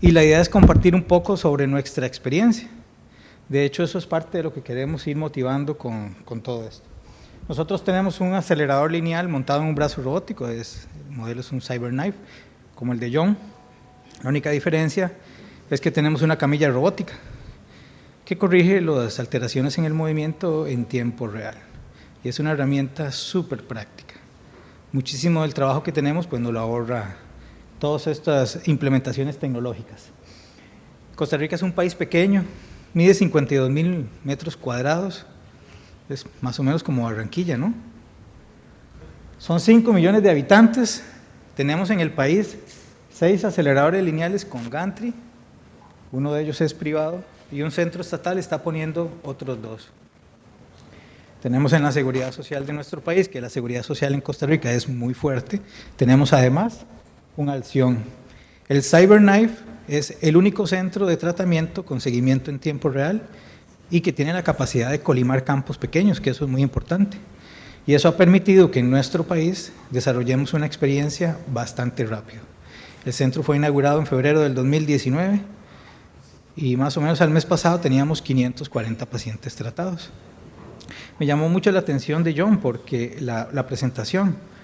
y la idea es compartir un poco sobre nuestra experiencia. De hecho, eso es parte de lo que queremos ir motivando con todo esto. Nosotros tenemos un acelerador lineal montado en un brazo robótico, el modelo es un CyberKnife, como el de John. La única diferencia es que tenemos una camilla robótica que corrige las alteraciones en el movimiento en tiempo real. Y es una herramienta súper práctica. Muchísimo del trabajo que tenemos pues nos lo ahorra todas estas implementaciones tecnológicas. Costa Rica es un país pequeño, mide 52,000 metros cuadrados, es más o menos como Barranquilla, ¿no? Son 5 millones de habitantes, tenemos en el país 6 aceleradores lineales con gantry, uno de ellos es privado, y un centro estatal está poniendo otros 2. Tenemos en la seguridad social de nuestro país, que la seguridad social en Costa Rica es muy fuerte, tenemos además un Alción. El CyberKnife es el único centro de tratamiento con seguimiento en tiempo real y que tiene la capacidad de colimar campos pequeños, que eso es muy importante. Y eso ha permitido que en nuestro país desarrollemos una experiencia bastante rápido. El centro fue inaugurado en febrero del 2019 y más o menos al mes pasado teníamos 540 pacientes tratados. Me llamó mucho la atención de John porque la presentación,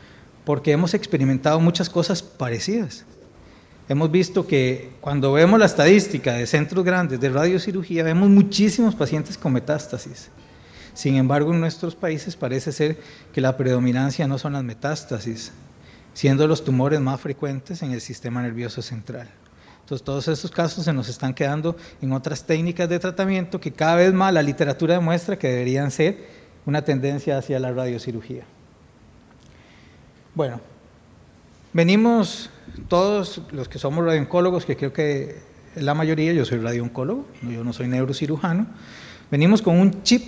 porque hemos experimentado muchas cosas parecidas. Hemos visto que cuando vemos la estadística de centros grandes de radiocirugía, vemos muchísimos pacientes con metástasis. Sin embargo, en nuestros países parece ser que la predominancia no son las metástasis, siendo los tumores más frecuentes en el sistema nervioso central. Entonces, todos estos casos se nos están quedando en otras técnicas de tratamiento que cada vez más la literatura demuestra que deberían ser una tendencia hacia la radiocirugía. Bueno, venimos todos los que somos radiooncólogos, que creo que es la mayoría, yo soy radiooncólogo, yo no soy neurocirujano, venimos con un chip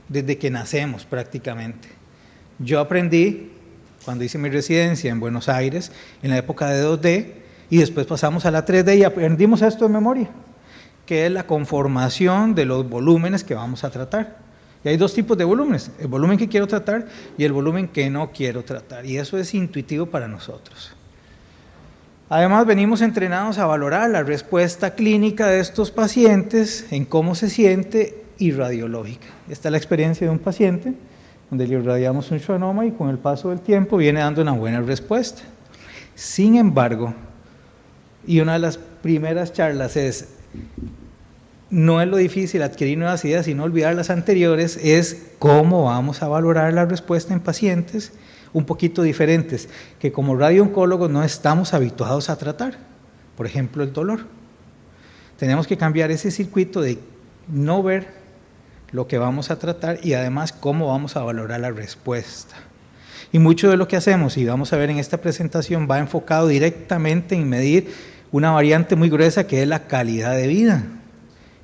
desde que nacemos prácticamente. Yo aprendí cuando hice mi residencia en Buenos Aires, en la época de 2D, y después pasamos a la 3D y aprendimos esto de memoria, que es la conformación de los volúmenes que vamos a tratar. Y hay 2 tipos de volúmenes, el volumen que quiero tratar y el volumen que no quiero tratar, y eso es intuitivo para nosotros. Además, venimos entrenados a valorar la respuesta clínica de estos pacientes, en cómo se siente y radiológica. Esta es la experiencia de un paciente, donde le irradiamos un schwannoma y con el paso del tiempo viene dando una buena respuesta. Sin embargo, y una de las primeras charlas es, no es lo difícil adquirir nuevas ideas, sino olvidar las anteriores, es cómo vamos a valorar la respuesta en pacientes un poquito diferentes, que como radiooncólogos no estamos habituados a tratar. Por ejemplo, el dolor. Tenemos que cambiar ese circuito de no ver lo que vamos a tratar y además cómo vamos a valorar la respuesta. Y mucho de lo que hacemos, y vamos a ver en esta presentación, va enfocado directamente en medir una variante muy gruesa que es la calidad de vida,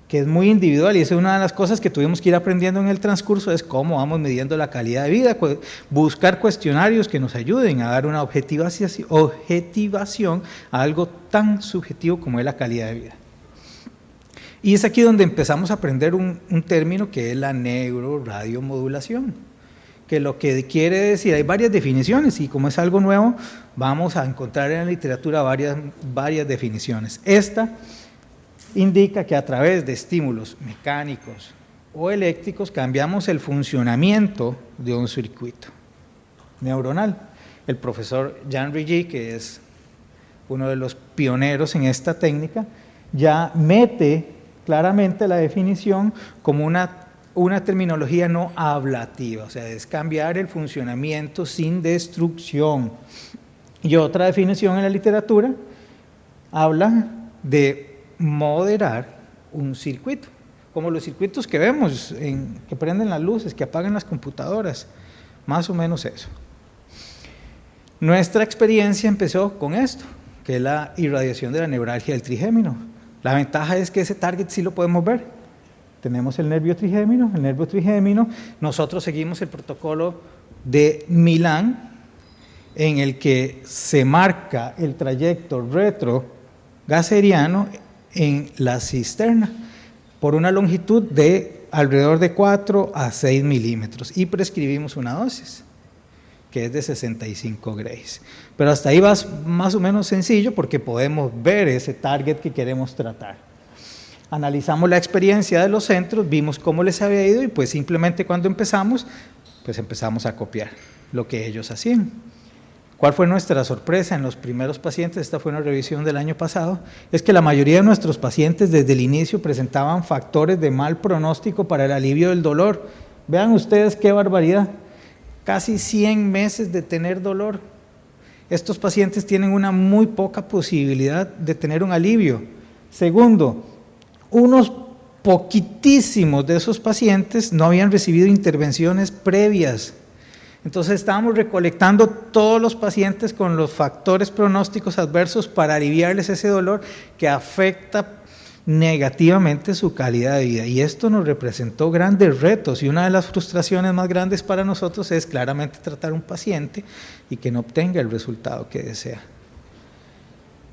que es muy individual, y esa es una de las cosas que tuvimos que ir aprendiendo en el transcurso, es cómo vamos midiendo la calidad de vida, buscar cuestionarios que nos ayuden a dar una objetivación a algo tan subjetivo como es la calidad de vida. Y es aquí donde empezamos a aprender un término que es la neuroradiomodulación, que lo que quiere decir, hay varias definiciones, y como es algo nuevo, vamos a encontrar en la literatura varias definiciones. Esta indica que a través de estímulos mecánicos o eléctricos cambiamos el funcionamiento de un circuito neuronal. El profesor Jean Riggi, que es uno de los pioneros en esta técnica, ya mete claramente la definición como una terminología no ablativa, o sea, es cambiar el funcionamiento sin destrucción. Y otra definición en la literatura habla de moderar un circuito, como los circuitos que vemos, que prenden las luces, que apagan las computadoras, más o menos eso. Nuestra experiencia empezó con esto, que es la irradiación de la neuralgia del trigémino. La ventaja es que ese target sí lo podemos ver. Tenemos el nervio trigémino, nosotros seguimos el protocolo de Milán, en el que se marca el trayecto retrogaseriano en la cisterna por una longitud de alrededor de 4 a 6 milímetros y prescribimos una dosis que es de 65 grays. Pero hasta ahí va más o menos sencillo porque podemos ver ese target que queremos tratar. Analizamos la experiencia de los centros, vimos cómo les había ido y pues simplemente cuando empezamos, pues empezamos a copiar lo que ellos hacían. ¿Cuál fue nuestra sorpresa en los primeros pacientes? Esta fue una revisión del año pasado. Es que la mayoría de nuestros pacientes desde el inicio presentaban factores de mal pronóstico para el alivio del dolor. Vean ustedes qué barbaridad. Casi 100 meses de tener dolor. Estos pacientes tienen una muy poca posibilidad de tener un alivio. Segundo, unos poquitísimos de esos pacientes no habían recibido intervenciones previas. Entonces estábamos recolectando todos los pacientes con los factores pronósticos adversos para aliviarles ese dolor que afecta negativamente su calidad de vida. Y esto nos representó grandes retos y una de las frustraciones más grandes para nosotros es claramente tratar a un paciente y que no obtenga el resultado que desea.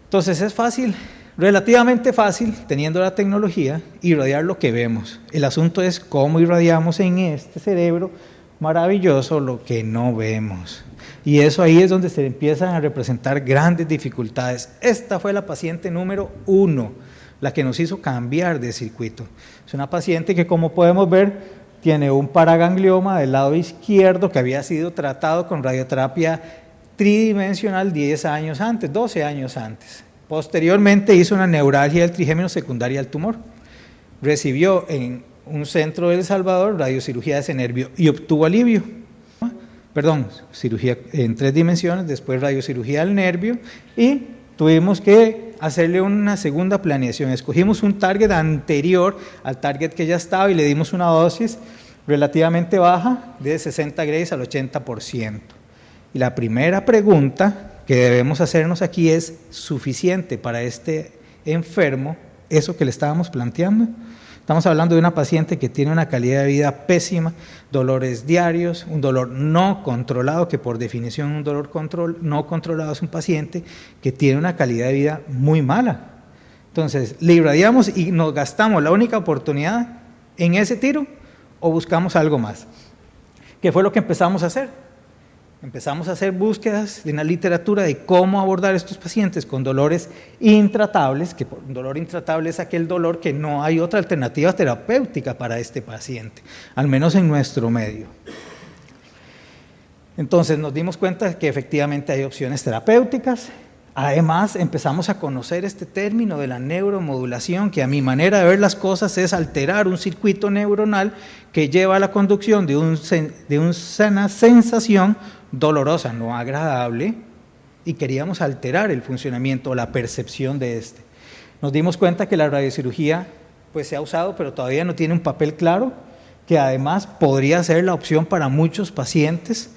Entonces es fácil, relativamente fácil, teniendo la tecnología, irradiar lo que vemos. El asunto es cómo irradiamos en este cerebro maravilloso lo que no vemos. Y eso ahí es donde se empiezan a representar grandes dificultades. Esta fue la paciente número 1, la que nos hizo cambiar de circuito. Es una paciente que, como podemos ver, tiene un paraganglioma del lado izquierdo que había sido tratado con radioterapia tridimensional 10 años antes, 12 años antes. Posteriormente hizo una neuralgia del trigémino secundaria al tumor. Recibió en un centro de El Salvador radiocirugía de ese nervio y obtuvo alivio. Cirugía en 3 dimensiones, después radiocirugía del nervio y tuvimos que hacerle una segunda planeación. Escogimos un target anterior al target que ya estaba y le dimos una dosis relativamente baja de 60 grays al 80%. Y la primera pregunta que debemos hacernos aquí es: ¿suficiente para este enfermo eso que le estábamos planteando? Estamos hablando de una paciente que tiene una calidad de vida pésima, dolores diarios, un dolor no controlado, que por definición un dolor no controlado es un paciente que tiene una calidad de vida muy mala. Entonces, le irradiamos y nos gastamos la única oportunidad en ese tiro o buscamos algo más. ¿Qué fue lo que empezamos a hacer? Empezamos a hacer búsquedas en la literatura de cómo abordar estos pacientes con dolores intratables, que un dolor intratable es aquel dolor que no hay otra alternativa terapéutica para este paciente, al menos en nuestro medio. Entonces nos dimos cuenta que efectivamente hay opciones terapéuticas. Además empezamos a conocer este término de la neuromodulación, que a mi manera de ver las cosas es alterar un circuito neuronal que lleva a la conducción de una sensación dolorosa, no agradable, y queríamos alterar el funcionamiento o la percepción de este. Nos dimos cuenta que la radiocirugía pues se ha usado, pero todavía no tiene un papel claro, que además podría ser la opción para muchos pacientes,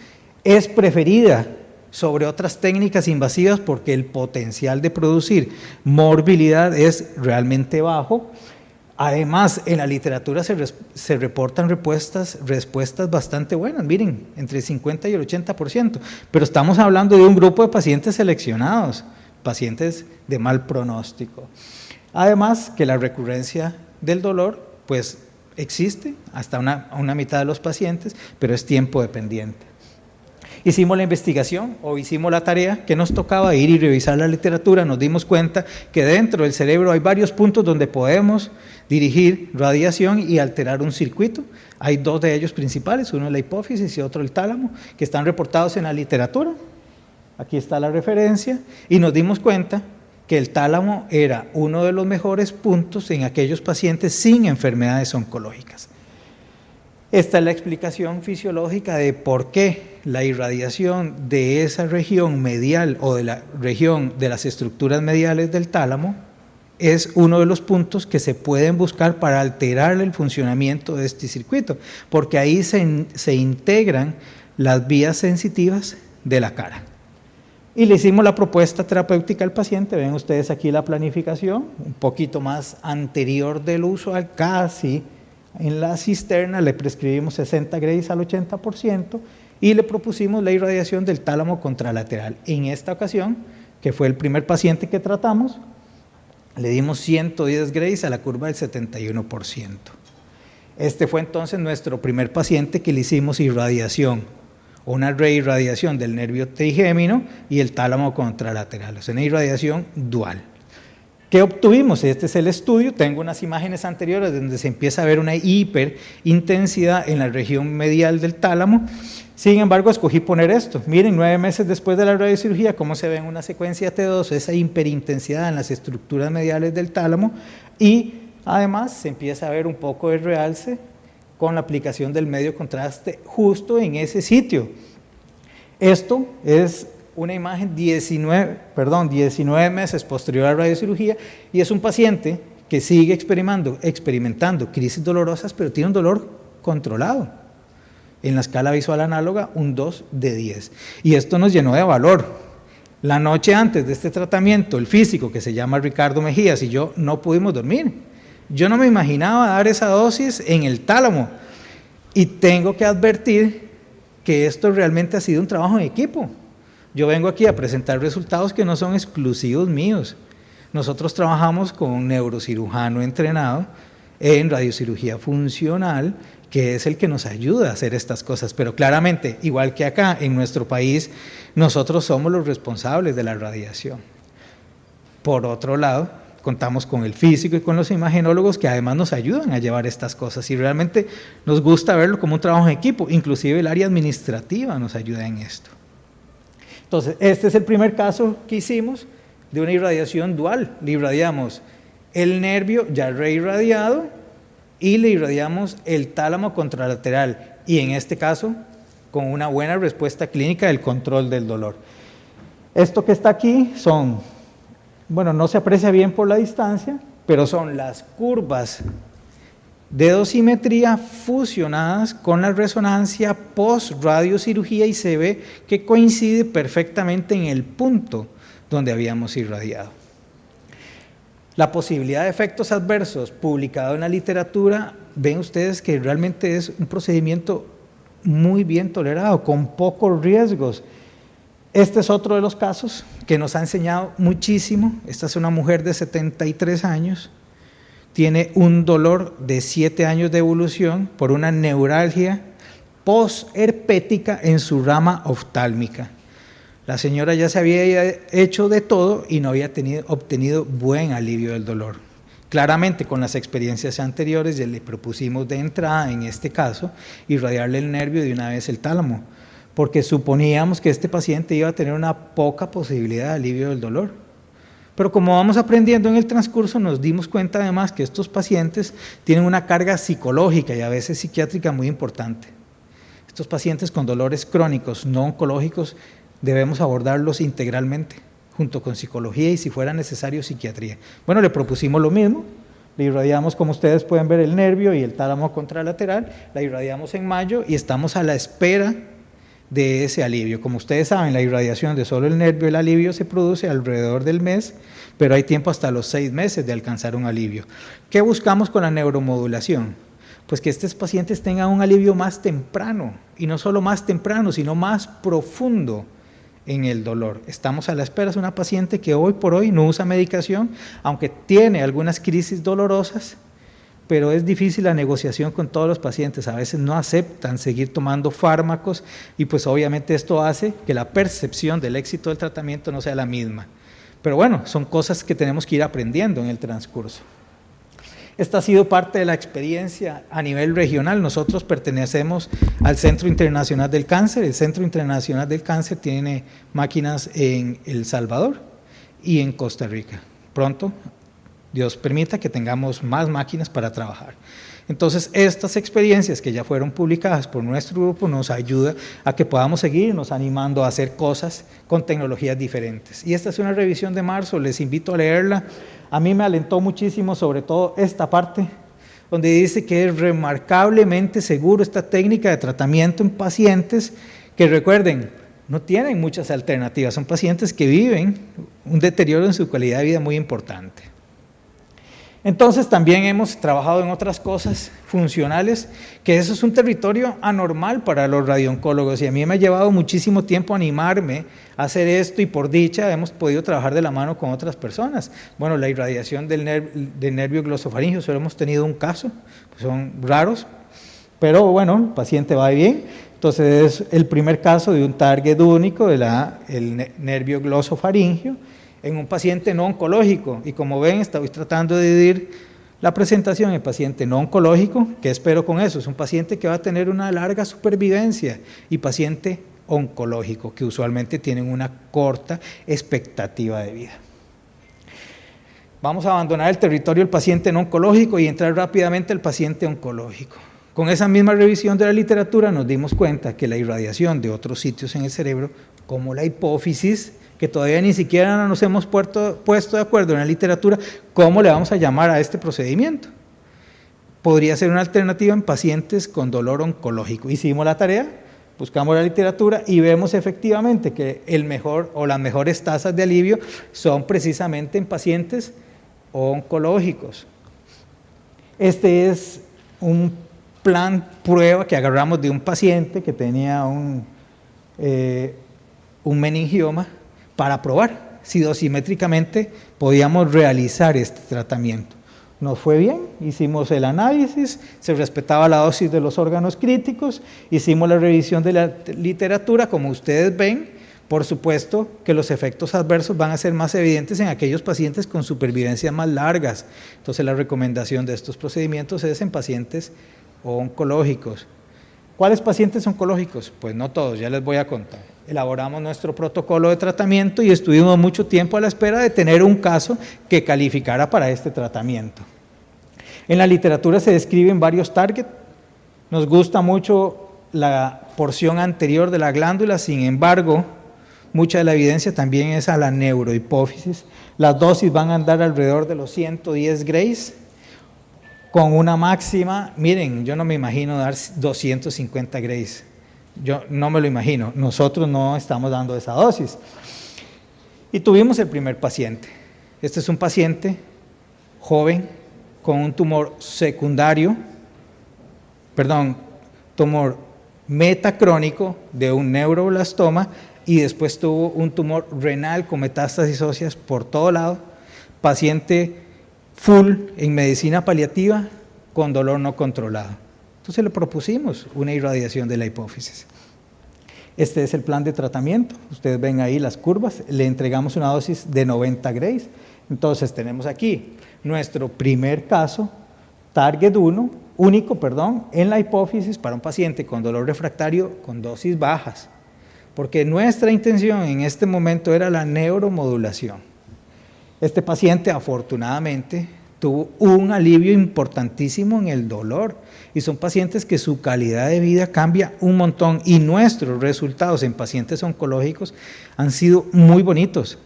es preferida sobre otras técnicas invasivas porque el potencial de producir morbilidad es realmente bajo. Además, en la literatura se reportan respuestas bastante buenas, miren, entre el 50 y el 80%, pero estamos hablando de un grupo de pacientes seleccionados, pacientes de mal pronóstico. Además, que la recurrencia del dolor, pues existe hasta una mitad de los pacientes, pero es tiempo dependiente. Hicimos la investigación o hicimos la tarea que nos tocaba ir y revisar la literatura. Nos dimos cuenta que dentro del cerebro hay varios puntos donde podemos dirigir radiación y alterar un circuito. Hay 2 de ellos principales, uno es la hipófisis y otro el tálamo, que están reportados en la literatura. Aquí está la referencia y nos dimos cuenta que el tálamo era uno de los mejores puntos en aquellos pacientes sin enfermedades oncológicas. Esta es la explicación fisiológica de por qué la irradiación de esa región medial o de la región de las estructuras mediales del tálamo es uno de los puntos que se pueden buscar para alterar el funcionamiento de este circuito, porque ahí se integran las vías sensitivas de la cara. Y le hicimos la propuesta terapéutica al paciente. Ven ustedes aquí la planificación, un poquito más anterior del uso, casi en la cisterna. Le prescribimos 60 grays al 80% y le propusimos la irradiación del tálamo contralateral. En esta ocasión, que fue el primer paciente que tratamos, le dimos 110 grays a la curva del 71%. Este fue entonces nuestro primer paciente que le hicimos irradiación o una reirradiación del nervio trigémino y el tálamo contralateral, o sea, una irradiación dual. ¿Qué obtuvimos? Este es el estudio. Tengo unas imágenes anteriores donde se empieza a ver una hiperintensidad en la región medial del tálamo. Sin embargo, escogí poner esto. Miren, 9 meses después de la radiocirugía, cómo se ve en una secuencia T2 esa hiperintensidad en las estructuras mediales del tálamo, y además se empieza a ver un poco de realce con la aplicación del medio contraste justo en ese sitio. Esto es una imagen 19 meses posterior a la radiocirugía, y es un paciente que sigue experimentando crisis dolorosas, pero tiene un dolor controlado. En la escala visual análoga, un 2 de 10. Y esto nos llenó de valor. La noche antes de este tratamiento, el físico, que se llama Ricardo Mejías, y yo no pudimos dormir. Yo no me imaginaba dar esa dosis en el tálamo. Y tengo que advertir que esto realmente ha sido un trabajo en equipo. Yo vengo aquí a presentar resultados que no son exclusivos míos. Nosotros trabajamos con un neurocirujano entrenado en radiocirugía funcional, que es el que nos ayuda a hacer estas cosas. Pero claramente, igual que acá en nuestro país, nosotros somos los responsables de la radiación. Por otro lado, contamos con el físico y con los imagenólogos que además nos ayudan a llevar estas cosas, y realmente nos gusta verlo como un trabajo en equipo. Inclusive el área administrativa nos ayuda en esto. Entonces, este es el primer caso que hicimos de una irradiación dual. Le irradiamos el nervio ya reirradiado y le irradiamos el tálamo contralateral, y en este caso con una buena respuesta clínica del control del dolor. Esto que está aquí son, bueno, no se aprecia bien por la distancia, pero son las curvas de dosimetría fusionadas con la resonancia post-radiocirugía, y se ve que coincide perfectamente en el punto donde habíamos irradiado. La posibilidad de efectos adversos publicado en la literatura, ven ustedes que realmente es un procedimiento muy bien tolerado, con pocos riesgos. Este es otro de los casos que nos ha enseñado muchísimo. Esta es una mujer de 73 años. Tiene un dolor de 7 años de evolución por una neuralgia posherpética en su rama oftálmica. La señora ya se había hecho de todo y no había obtenido buen alivio del dolor. Claramente, con las experiencias anteriores, ya le propusimos de entrada, en este caso, irradiarle el nervio y de una vez el tálamo, porque suponíamos que este paciente iba a tener una poca posibilidad de alivio del dolor. Pero como vamos aprendiendo en el transcurso, nos dimos cuenta además que estos pacientes tienen una carga psicológica y a veces psiquiátrica muy importante. Estos pacientes con dolores crónicos no oncológicos debemos abordarlos integralmente, junto con psicología y, si fuera necesario, psiquiatría. Bueno, le propusimos lo mismo. Le irradiamos, como ustedes pueden ver, el nervio y el tálamo contralateral. La irradiamos en mayo y estamos a la espera de ese alivio. Como ustedes saben, la irradiación de solo el nervio, el alivio se produce alrededor del mes, pero hay tiempo hasta los 6 meses de alcanzar un alivio. ¿Qué buscamos con la neuromodulación? Pues que estos pacientes tengan un alivio más temprano, y no solo más temprano, sino más profundo en el dolor. Estamos a la espera de una paciente que hoy por hoy no usa medicación, aunque tiene algunas crisis dolorosas, pero es difícil la negociación con todos los pacientes. A veces no aceptan seguir tomando fármacos, y pues obviamente esto hace que la percepción del éxito del tratamiento no sea la misma. Pero bueno, son cosas que tenemos que ir aprendiendo en el transcurso. Esta ha sido parte de la experiencia a nivel regional. Nosotros pertenecemos al Centro Internacional del Cáncer. El Centro Internacional del Cáncer tiene máquinas en El Salvador y en Costa Rica. Pronto, Dios permita que tengamos más máquinas para trabajar. Entonces, estas experiencias que ya fueron publicadas por nuestro grupo nos ayuda a que podamos seguirnos animando a hacer cosas con tecnologías diferentes. Y esta es una revisión de marzo, les invito a leerla. A mí me alentó muchísimo, sobre todo esta parte, donde dice que es remarcablemente seguro esta técnica de tratamiento en pacientes que, recuerden, no tienen muchas alternativas. Son pacientes que viven un deterioro en su calidad de vida muy importante. Entonces también hemos trabajado en otras cosas funcionales, que eso es un territorio anormal para los radiooncólogos, y a mí me ha llevado muchísimo tiempo animarme a hacer esto, y por dicha hemos podido trabajar de la mano con otras personas. Bueno, la irradiación del nervio glosofaríngeo, solo hemos tenido un caso, pues son raros, pero bueno, el paciente va bien. Entonces es el primer caso de un target único del nervio glosofaringeo en un paciente no oncológico. Y como ven, estoy tratando de dividir la presentación en paciente no oncológico, ¿qué espero con eso? Es un paciente que va a tener una larga supervivencia, y paciente oncológico, que usualmente tienen una corta expectativa de vida. Vamos a abandonar el territorio del paciente no oncológico y entrar rápidamente al paciente oncológico. Con esa misma revisión de la literatura nos dimos cuenta que la irradiación de otros sitios en el cerebro, como la hipófisis, que todavía ni siquiera nos hemos puesto de acuerdo en la literatura, ¿cómo le vamos a llamar a este procedimiento? Podría ser una alternativa en pacientes con dolor oncológico. Hicimos la tarea, buscamos la literatura y vemos efectivamente que el mejor o las mejores tasas de alivio son precisamente en pacientes oncológicos. Este es un plan prueba que agarramos de un paciente que tenía un meningioma para probar si dosimétricamente podíamos realizar este tratamiento. Nos fue bien, hicimos el análisis, se respetaba la dosis de los órganos críticos, hicimos la revisión de la literatura, como ustedes ven. Por supuesto que los efectos adversos van a ser más evidentes en aquellos pacientes con supervivencias más largas. Entonces la recomendación de estos procedimientos es en pacientes oncológicos. ¿Cuáles pacientes oncológicos? Pues no todos, ya les voy a contar. Elaboramos nuestro protocolo de tratamiento y estuvimos mucho tiempo a la espera de tener un caso que calificara para este tratamiento. En la literatura se describen varios targets. Nos gusta mucho la porción anterior de la glándula, sin embargo, mucha de la evidencia también es a la neurohipófisis. Las dosis van a andar alrededor de los 110 grays, con una máxima, miren, yo no me imagino dar 250 grays, yo no me lo imagino, nosotros no estamos dando esa dosis. Y tuvimos el primer paciente. Este es un paciente joven con un tumor secundario, tumor metacrónico de un neuroblastoma, y después tuvo un tumor renal con metástasis óseas por todo lado, paciente full en medicina paliativa con dolor no controlado. Entonces le propusimos una irradiación de la hipófisis. Este es el plan de tratamiento, ustedes ven ahí las curvas, le entregamos una dosis de 90 grays. Entonces tenemos aquí nuestro primer caso, target único, en la hipófisis para un paciente con dolor refractario con dosis bajas, porque nuestra intención en este momento era la neuromodulación. Este paciente afortunadamente tuvo un alivio importantísimo en el dolor, y son pacientes que su calidad de vida cambia un montón, y nuestros resultados en pacientes oncológicos han sido muy bonitos,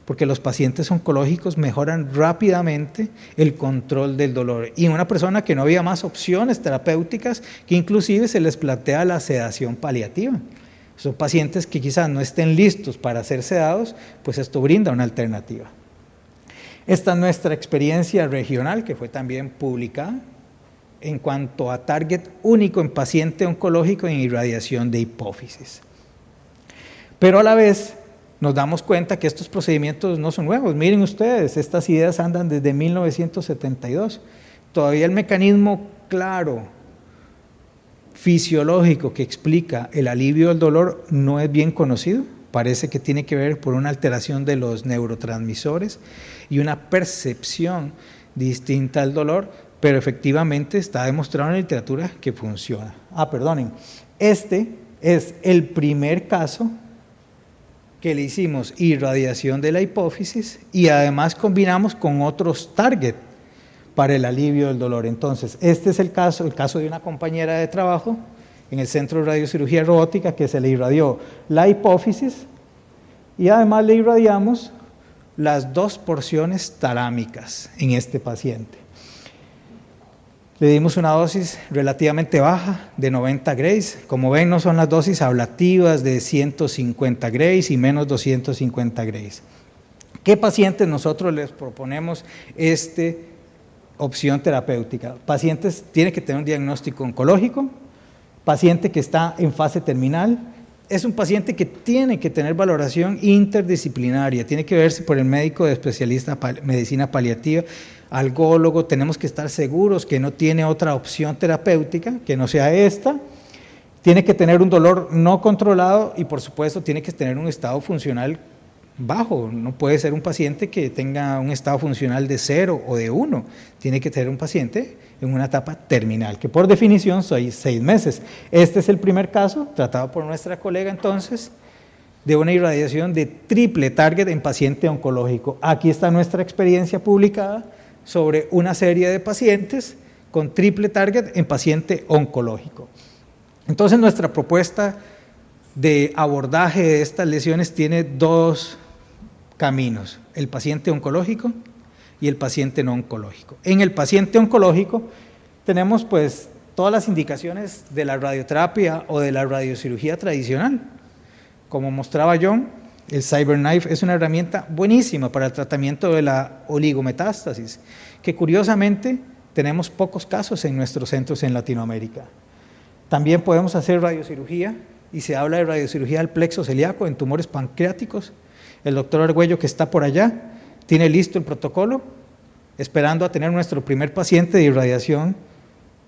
porque los pacientes oncológicos mejoran rápidamente el control del dolor, y en una persona que no había más opciones terapéuticas, que inclusive se les plantea la sedación paliativa. Son pacientes que quizás no estén listos para ser sedados, pues esto brinda una alternativa. Esta es nuestra experiencia regional, que fue también publicada en cuanto a target único en paciente oncológico en irradiación de hipófisis. Pero a la vez nos damos cuenta que estos procedimientos no son nuevos. Miren ustedes, estas ideas andan desde 1972. Todavía el mecanismo claro, fisiológico, que explica el alivio del dolor no es bien conocido. Parece que tiene que ver por una alteración de los neurotransmisores y una percepción distinta al dolor, pero efectivamente está demostrado en la literatura que funciona. Este es el primer caso que le hicimos irradiación de la hipófisis y además combinamos con otros targets para el alivio del dolor. Entonces, este es el caso de una compañera de trabajo en el Centro de Radiocirugía Robótica, que se le irradió la hipófisis y además le irradiamos las 2 porciones talámicas en este paciente. Le dimos una dosis relativamente baja de 90 grays. Como ven, no son las dosis ablativas de 150 grays y menos 250 grays. ¿Qué pacientes nosotros les proponemos esta opción terapéutica? Pacientes tienen que tener un diagnóstico oncológico, paciente que está en fase terminal, es un paciente que tiene que tener valoración interdisciplinaria, tiene que verse por el médico de especialista en medicina paliativa, algólogo, tenemos que estar seguros que no tiene otra opción terapéutica que no sea esta. Tiene que tener un dolor no controlado y por supuesto tiene que tener un estado funcional bajo. No puede ser un paciente que tenga un estado funcional de 0 o de 1. Tiene que ser un paciente en una etapa terminal, que por definición son 6 meses. Este es el primer caso, tratado por nuestra colega entonces, de una irradiación de triple target en paciente oncológico. Aquí está nuestra experiencia publicada sobre una serie de pacientes con triple target en paciente oncológico. Entonces nuestra propuesta de abordaje de estas lesiones tiene dos caminos, el paciente oncológico y el paciente no oncológico. En el paciente oncológico tenemos pues todas las indicaciones de la radioterapia o de la radiocirugía tradicional. Como mostraba John, el CyberKnife es una herramienta buenísima para el tratamiento de la oligometástasis, que curiosamente tenemos pocos casos en nuestros centros en Latinoamérica. También podemos hacer radiocirugía, y se habla de radiocirugía del plexo celíaco en tumores pancreáticos. El doctor Argüello, que está por allá, tiene listo el protocolo, esperando a tener nuestro primer paciente de irradiación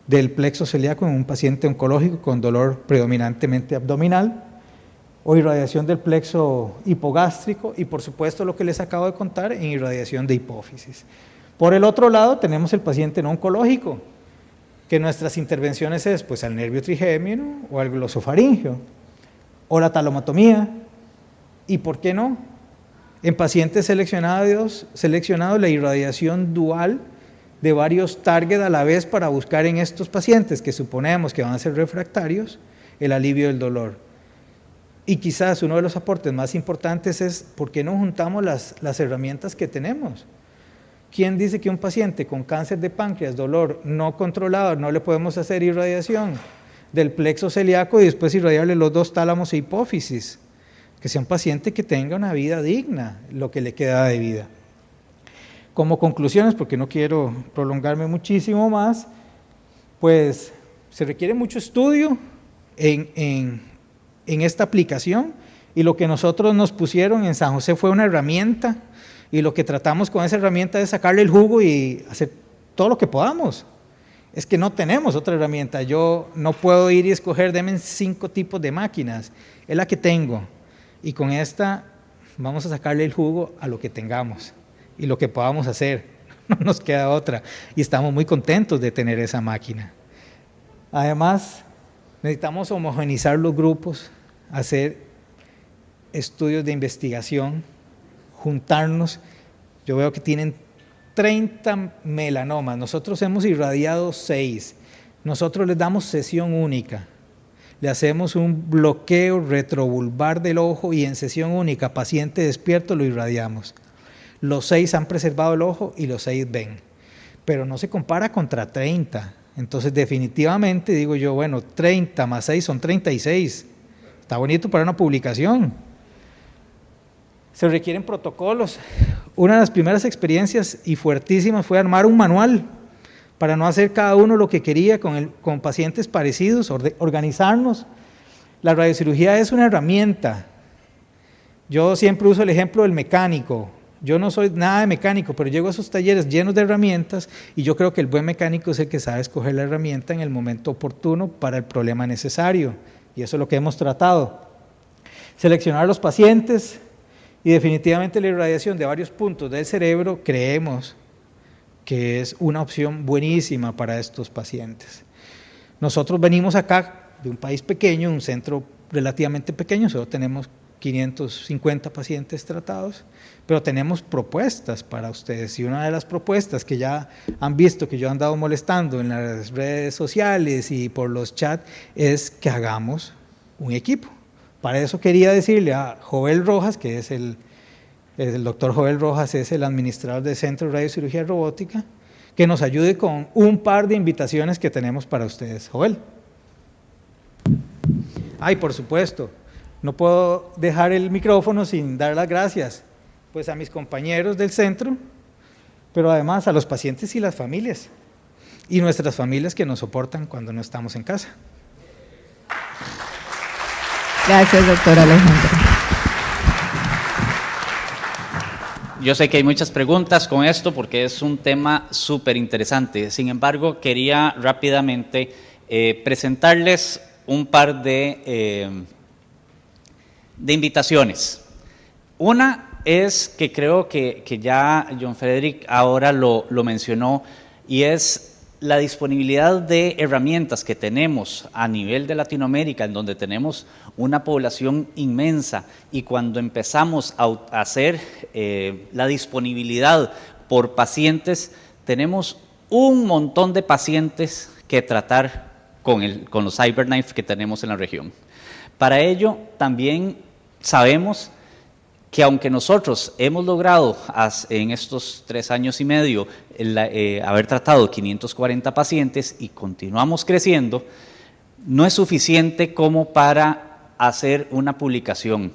del plexo celíaco en un paciente oncológico con dolor predominantemente abdominal, o irradiación del plexo hipogástrico, y por supuesto lo que les acabo de contar en irradiación de hipófisis. Por el otro lado tenemos el paciente no oncológico, que nuestras intervenciones es pues al nervio trigémino o al glosofaringeo, o la talomatomía, y por qué no, en pacientes seleccionados la irradiación dual de varios targets a la vez para buscar en estos pacientes que suponemos que van a ser refractarios el alivio del dolor. Y quizás uno de los aportes más importantes es ¿por qué no juntamos las herramientas que tenemos? ¿Quién dice que un paciente con cáncer de páncreas, dolor no controlado, no le podemos hacer irradiación del plexo celíaco y después irradiarle los dos tálamos e hipófisis? Que sea un paciente que tenga una vida digna, lo que le queda de vida. Como conclusiones, porque no quiero prolongarme muchísimo más, pues se requiere mucho estudio en esta aplicación, y lo que nosotros nos pusieron en San José fue una herramienta, y lo que tratamos con esa herramienta es sacarle el jugo y hacer todo lo que podamos. Es que no tenemos otra herramienta. Yo no puedo ir y escoger, denme 5 tipos de máquinas, es la que tengo, y con esta vamos a sacarle el jugo a lo que tengamos y lo que podamos hacer, no nos queda otra, y estamos muy contentos de tener esa máquina. Además, necesitamos homogeneizar los grupos, hacer estudios de investigación, juntarnos. Yo veo que tienen 30 melanomas, nosotros hemos irradiado 6, nosotros les damos sesión única, le hacemos un bloqueo retrovulvar del ojo y en sesión única, paciente despierto, lo irradiamos. Los 6 han preservado el ojo y los 6 ven, pero no se compara contra 30, entonces definitivamente digo yo, bueno, 30 más 6 son 36, está bonito para una publicación. Se requieren protocolos. Una de las primeras experiencias y fuertísimas fue armar un manual para no hacer cada uno lo que quería con pacientes parecidos, organizarnos. La radiocirugía es una herramienta. Yo siempre uso el ejemplo del mecánico. Yo no soy nada de mecánico, pero llego a esos talleres llenos de herramientas y yo creo que el buen mecánico es el que sabe escoger la herramienta en el momento oportuno para el problema necesario. Y eso es lo que hemos tratado. Seleccionar los pacientes. Y definitivamente la irradiación de varios puntos del cerebro creemos que es una opción buenísima para estos pacientes. Nosotros venimos acá de un país pequeño, un centro relativamente pequeño, solo tenemos 550 pacientes tratados, pero tenemos propuestas para ustedes, y una de las propuestas que ya han visto que yo he andado molestando en las redes sociales y por los chats es que hagamos un equipo. Para eso quería decirle a Joel Rojas, que es el doctor Joel Rojas, es el administrador del Centro de Radiocirugía Robótica, que nos ayude con un par de invitaciones que tenemos para ustedes. Joel. Ay, por supuesto, no puedo dejar el micrófono sin dar las gracias pues a mis compañeros del centro, pero además a los pacientes y las familias, y nuestras familias que nos soportan cuando no estamos en casa. Gracias, doctor Alejandro. Yo sé que hay muchas preguntas con esto porque es un tema súper interesante. Sin embargo, quería rápidamente presentarles un par de invitaciones. Una es que creo que ya John Frederick ahora lo mencionó, y es la disponibilidad de herramientas que tenemos a nivel de Latinoamérica, en donde tenemos una población inmensa, y cuando empezamos a hacer la disponibilidad por pacientes, tenemos un montón de pacientes que tratar con los CyberKnife que tenemos en la región. Para ello, también sabemos que aunque nosotros hemos logrado en estos 3 años y medio haber tratado 540 pacientes y continuamos creciendo, no es suficiente como para hacer una publicación.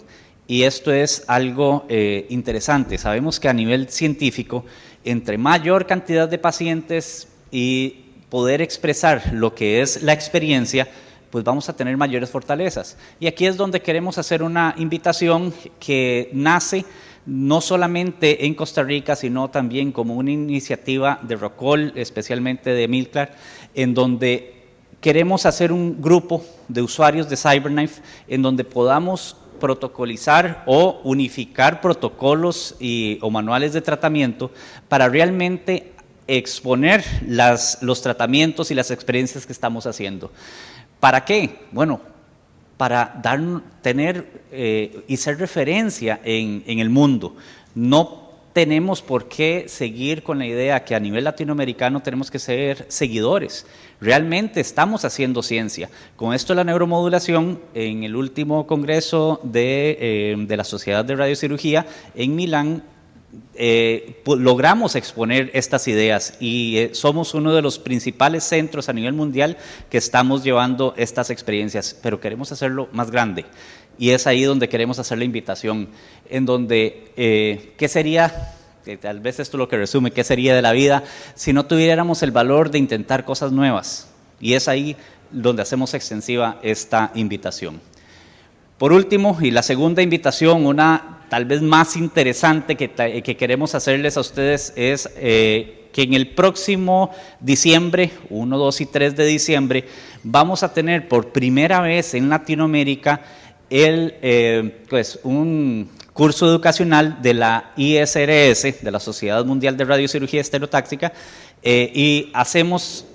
Y esto es algo interesante. Sabemos que a nivel científico, entre mayor cantidad de pacientes y poder expresar lo que es la experiencia, pues vamos a tener mayores fortalezas. Y aquí es donde queremos hacer una invitación que nace no solamente en Costa Rica, sino también como una iniciativa de ROCOL, especialmente de Milclar, en donde queremos hacer un grupo de usuarios de CyberKnife en donde podamos protocolizar o unificar protocolos o manuales de tratamiento para realmente exponer los tratamientos y las experiencias que estamos haciendo. ¿Para qué? Bueno, para tener y ser referencia en el mundo. No tenemos por qué seguir con la idea que a nivel latinoamericano tenemos que ser seguidores. Realmente estamos haciendo ciencia. Con esto de la neuromodulación, en el último congreso de la Sociedad de Radiocirugía en Milán, logramos exponer estas ideas y somos uno de los principales centros a nivel mundial que estamos llevando estas experiencias, pero queremos hacerlo más grande, y es ahí donde queremos hacer la invitación, en donde, ¿qué sería? Tal vez esto es lo que resume, ¿qué sería de la vida si no tuviéramos el valor de intentar cosas nuevas? Y es ahí donde hacemos extensiva esta invitación. Por último, y la segunda invitación, una tal vez más interesante que queremos hacerles a ustedes, es que en el próximo diciembre, 1, 2 y 3 de diciembre, vamos a tener por primera vez en Latinoamérica un curso educacional de la ISRS, de la Sociedad Mundial de Radiocirugía Estereotáxica, y hacemos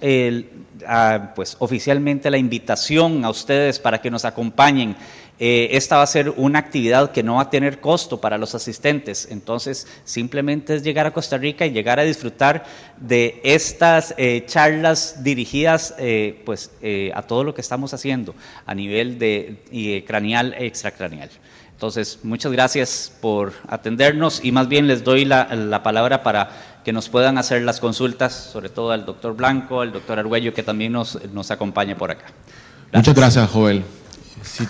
pues oficialmente la invitación a ustedes para que nos acompañen. Esta va a ser una actividad que no va a tener costo para los asistentes, entonces simplemente es llegar a Costa Rica y llegar a disfrutar de estas charlas dirigidas a todo lo que estamos haciendo a nivel de craneal e extracraneal. Entonces, muchas gracias por atendernos, y más bien les doy la palabra para que nos puedan hacer las consultas, sobre todo al doctor Blanco, al doctor Argüello, que también nos acompaña por acá. Gracias. Muchas gracias, Joel. Sí.